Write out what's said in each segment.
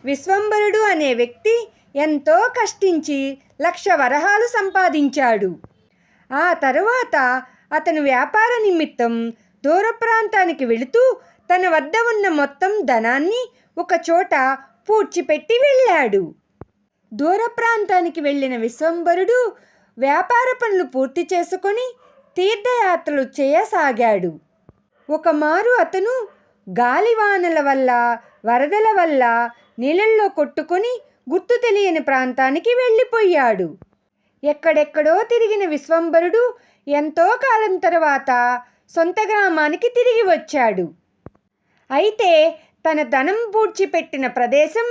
విశ్వంభరుడు అనే వ్యక్తి ఎంతో కష్టించి 1,00,000 వరహాలు సంపాదించాడు. ఆ తరువాత అతను వ్యాపార నిమిత్తం దూర ప్రాంతానికి వెళుతూ తన వద్ద ఉన్న మొత్తం ధనాన్ని ఒక చోట పూడ్చిపెట్టి వెళ్ళాడు. దూర ప్రాంతానికి వెళ్ళిన విశ్వంభరుడు వ్యాపార పనులు పూర్తి చేసుకొని తీర్థయాత్రలు చేయసాగాడు. ఒకమారు అతను గాలివానల వల్ల, వరదల వల్ల నీళ్ళల్లో కొట్టుకొని గుర్తు తెలియని ప్రాంతానికి వెళ్ళిపోయాడు. ఎక్కడెక్కడో తిరిగిన విశ్వంభరుడు ఎంతో కాలం తర్వాత సొంత గ్రామానికి తిరిగి వచ్చాడు. అయితే తన ధనం పూడ్చిపెట్టిన ప్రదేశం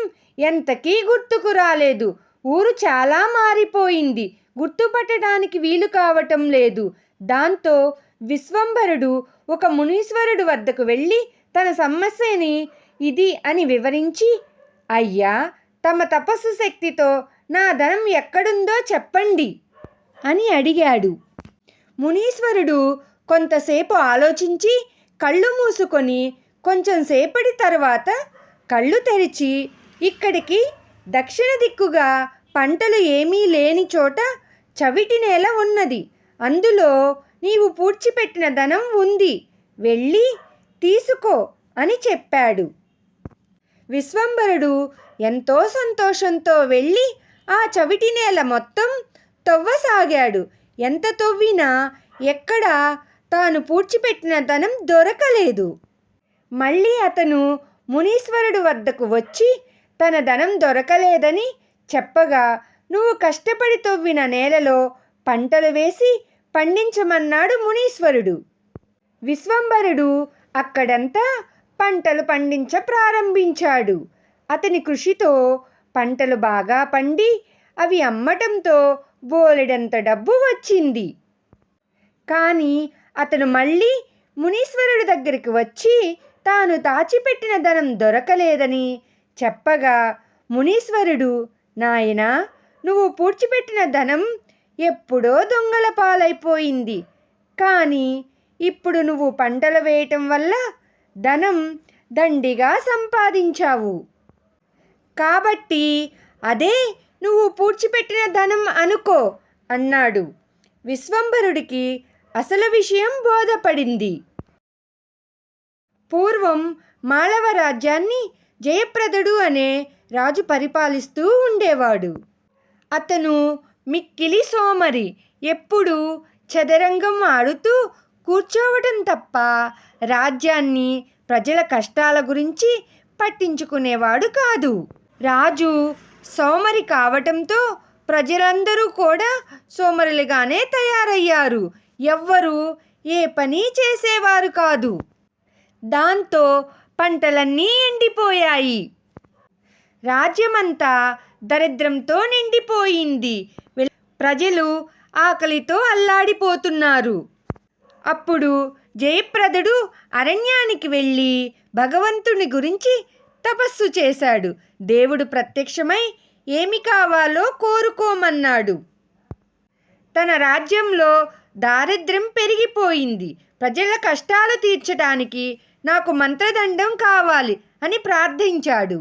ఎంతకీ గుర్తుకు రాలేదు. ఊరు చాలా మారిపోయింది. గుర్తుపట్టడానికి వీలు కావటం లేదు. దాంతో విశ్వంభరుడు ఒక మునీశ్వరుడు వద్దకు వెళ్ళి తన సమస్యని ఇది అని వివరించి, అయ్యా, తమ తపస్సు శక్తితో నా ధనం ఎక్కడుందో చెప్పండి అని అడిగాడు. మునీశ్వరుడు కొంతసేపు ఆలోచించి కళ్ళు మూసుకొని కొంచెం సేపటి తర్వాత కళ్ళు తెరిచి, ఇక్కడికి దక్షిణ దిక్కుగా పంటలు ఏమీ లేని చోట చవిటి నేల ఉన్నది. అందులో నీవు పూడ్చిపెట్టిన ధనం ఉంది. వెళ్ళి తీసుకో అని చెప్పాడు. విశ్వంభరుడు ఎంతో సంతోషంతో వెళ్ళి ఆ చవిటి నేల మొత్తం తవ్వసాగాడు. ఎంత తవ్వినా ఎక్కడా తాను పూడ్చిపెట్టిన ధనం దొరకలేదు. మళ్ళీ అతను మునీశ్వరుడు వద్దకు వచ్చి తన ధనం దొరకలేదని చెప్పగా, నువ్వు కష్టపడి తవ్విన నేలలో పంటలు వేసి పండించమన్నాడు మునీశ్వరుడు. విశ్వంభరుడు అక్కడంతా పంటలు పండించ ప్రారంభించాడు. అతని కృషితో పంటలు బాగా పండి అవి అమ్మటంతో బోలెడంత డబ్బు వచ్చింది. కానీ అతను మళ్ళీ మునీశ్వరుడి దగ్గరికి వచ్చి తాను దాచిపెట్టిన ధనం దొరకలేదని చెప్పగా, మునీశ్వరుడు, నాయనా, నువ్వు పూడ్చిపెట్టిన ధనం ఎప్పుడో దొంగల పాలైపోయింది. కానీ ఇప్పుడు నువ్వు పంటలు వేయటం వల్ల ధనం దండిగా సంపాదించావు. కాబట్టి అదే నువ్వు పూడ్చిపెట్టిన ధనం అనుకో అన్నాడు. విశ్వంభరుడికి అసలు విషయం బోధపడింది. పూర్వం మాళవ రాజ్యాన్ని జయప్రదుడు అనే రాజు పరిపాలిస్తూ ఉండేవాడు. అతను మిక్కిలి సోమరి. ఎప్పుడూ చదరంగం ఆడుతూ కూర్చోవడం తప్ప రాజ్యాన్ని, ప్రజల కష్టాల గురించి పట్టించుకునేవాడు కాదు. రాజు సోమరి కావటంతో ప్రజలందరూ కూడా సోమరులుగానే తయారయ్యారు. ఎవ్వరూ ఏ పని చేసేవారు కాదు. దాంతో పంటలన్నీ ఎండిపోయాయి. రాజ్యమంతా దరిద్రంతో నిండిపోయింది. ప్రజలు ఆకలితో అల్లాడిపోతున్నారు. అప్పుడు జయప్రదుడు అరణ్యానికి వెళ్ళి భగవంతుని గురించి తపస్సు చేశాడు. దేవుడు ప్రత్యక్షమై ఏమి కావాలో కోరుకోమన్నాడు. తన రాజ్యంలో దారిద్ర్యం పెరిగిపోయింది. ప్రజల కష్టాలు తీర్చడానికి నాకు మంత్రదండం కావాలి అని ప్రార్థించాడు.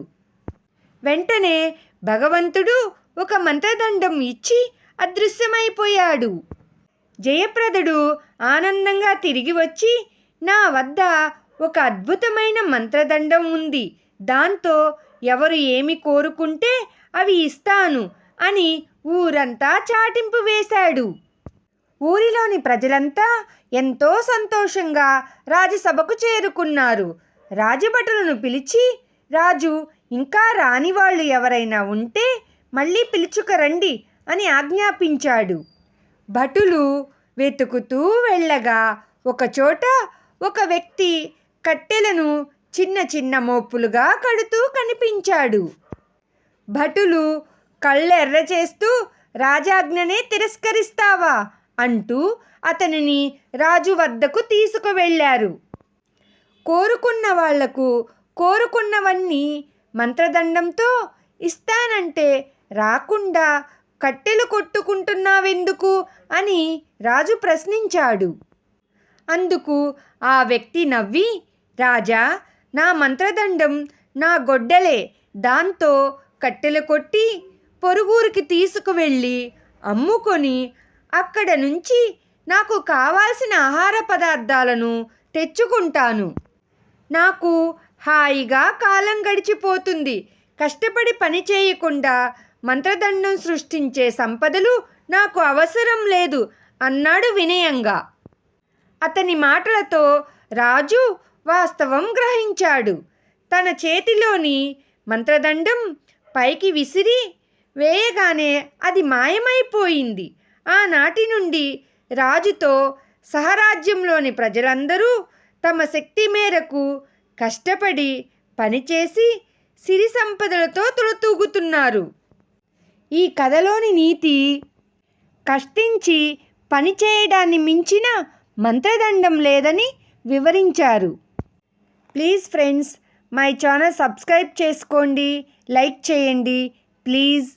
వెంటనే భగవంతుడు ఒక మంత్రదండం ఇచ్చి అదృశ్యమైపోయాడు. జయప్రదుడు ఆనందంగా తిరిగి వచ్చి, నా వద్ద ఒక అద్భుతమైన మంత్రదండం ఉంది. దాంతో ఎవరు ఏమి కోరుకుంటే అవి ఇస్తాను అని ఊరంతా చాటింపు వేశాడు. ఊరిలోని ప్రజలంతా ఎంతో సంతోషంగా రాజసభకు చేరుకున్నారు. రాజభటులను పిలిచి, రాజు ఇంకా రాని వాళ్ళు ఎవరైనా ఉంటే మళ్ళీ పిలుచుకురండి అని ఆజ్ఞాపించాడు. భటులు వెతుకుతూ వెళ్ళగా ఒకచోట ఒక వ్యక్తి కట్టెలను చిన్న చిన్న మోపులుగా కడుతూ కనిపించాడు. భటులు కళ్ళెర్ర చేస్తూ, రాజాజ్ఞనే తిరస్కరిస్తావా అంటూ అతనిని రాజు వద్దకు తీసుకువెళ్ళారు. కోరుకున్న వాళ్లకు కోరుకున్నవన్నీ మంత్రదండంతో ఇస్తానంటే రాకుండా కట్టెలు కొట్టుకుంటున్నావెందుకు అని రాజు ప్రశ్నించాడు. అందుకు ఆ వ్యక్తి నవ్వి, రాజా, నా మంత్రదండం నా గొడ్డలే. దాంతో కట్టెలు కొట్టి పొరుగురికి తీసుకువెళ్ళి అమ్ముకొని అక్కడ నుంచి నాకు కావాల్సిన ఆహార పదార్థాలను తెచ్చుకుంటాను. నాకు హాయిగా కాలం గడిచిపోతుంది. కష్టపడి పని చేయకుండా మంత్రదండం సృష్టించే సంపదలు నాకు అవసరం లేదు అన్నాడు వినయంగా. అతని మాటలతో రాజు వాస్తవం గ్రహించాడు. తన చేతిలోని మంత్రదండం పైకి విసిరి వేయగానే అది మాయమైపోయింది. ఆనాటి నుండి రాజుతో సహరాజ్యంలోని ప్రజలందరూ తమ శక్తి మేరకు కష్టపడి పనిచేసి సిరి సంపదలతో తులతూగుతున్నారు. ఈ కథలోని నీతి, కష్టించి పనిచేయడాన్ని మించిన మంత్రదండం లేదని వివరించారు. Please friends, my channel subscribe చేసుకోండి, లైక్ చేయండి ప్లీజ్.